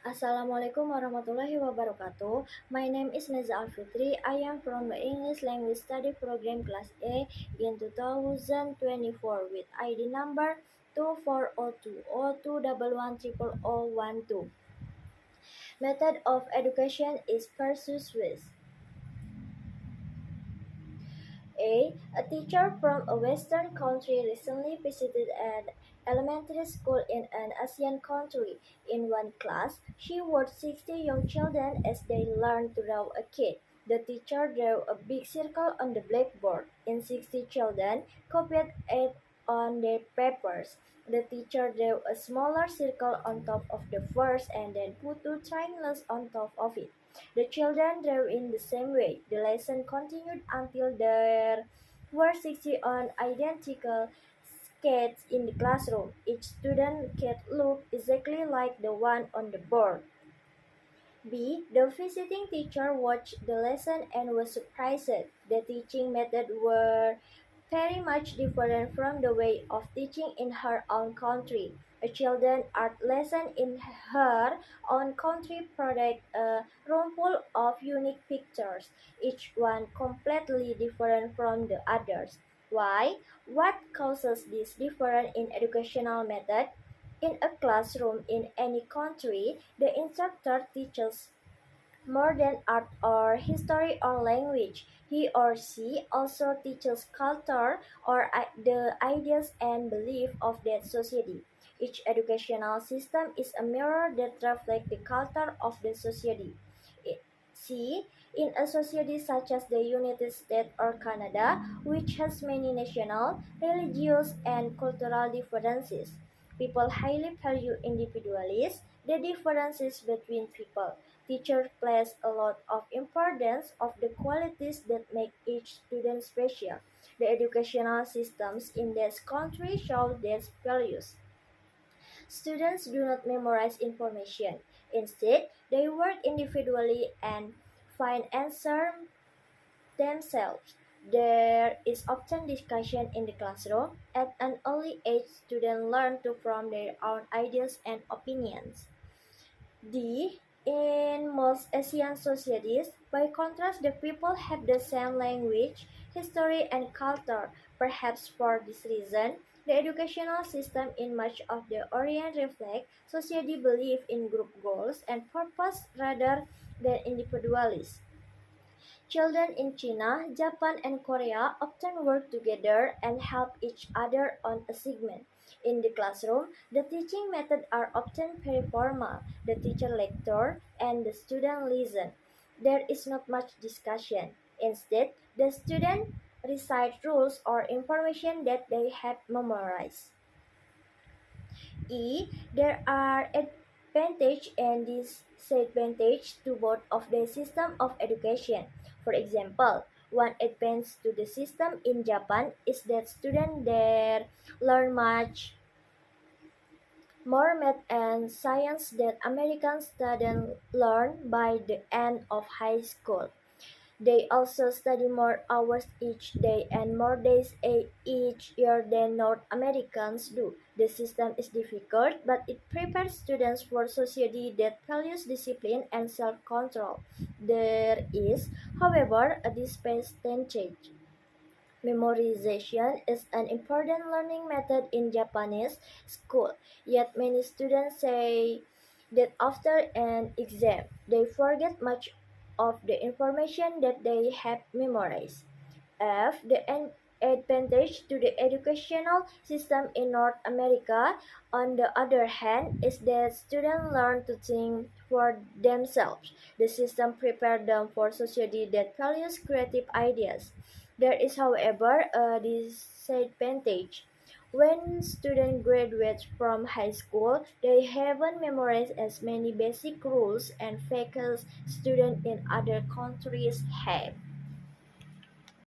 Assalamualaikum warahmatullahi wabarakatuh. My name is Neza Alfitri. I am from the English Language Study Program Class A in 2024 with ID number 2402 0211 Method of education is persuasive. A teacher from a Western country recently visited an elementary school in an Asian country. In one class, she watched 60 young children as they learned to draw a kite. The teacher drew a big circle on the blackboard, and 60 children copied it on their papers. The teacher drew a smaller circle on top of the first and then put two triangles on top of it. The children drew in the same way. The lesson continued until there were 60 identical cats in the classroom. Each student cat looked exactly like the one on the board. B. The visiting teacher watched the lesson and was surprised. The teaching methods were very much different from the way of teaching in her own country. A children's art lesson in her own country produced a room full of unique pictures, each one completely different from the others. Why? What causes this difference in educational method? In a classroom in any country, the instructor teaches more than art or history or language. He or she also teaches culture or the ideas and beliefs of that society. Each educational system is a mirror that reflects the culture of the society. I- See, in a society such as the United States or Canada, which has many national, religious, and cultural differences, people highly value individualism, the differences between people. Teachers place a lot of importance of the qualities that make each student special. The educational systems in this country show these values. Students do not memorize information. Instead, they work individually and find answers themselves. There is often discussion in the classroom. At an early age, students learn to form their own ideas and opinions. D. In most Asian societies, by contrast, the people have the same language, history, and culture. Perhaps for this reason, the educational system in much of the Orient reflect society belief in group goals and purpose rather than individualism. Children in China, Japan, and Korea often work together and help each other on assignment. In the classroom, the teaching methods are often very formal. The teacher lectures and the student listen. There is not much discussion. Instead, the student recite rules or information that they have memorized. There are advantages and disadvantages to both of the system of education. For example, one advantage to the system in Japan is that students there learn much more math and science than American students learn by the end of high school. They also study more hours each day and more days each year than North Americans do. The system is difficult, but it prepares students for society that values discipline and self-control. There is, however, a disadvantage. Memorization is an important learning method in Japanese school, yet many students say that after an exam, they forget much of the information that they have memorized. The advantage to the educational system in North America, on the other hand, is that students learn to think for themselves. The system prepares them for society that values creative ideas. There is, however, a disadvantage. When students graduate from high school, they haven't memorized as many basic rules and facts students in other countries have.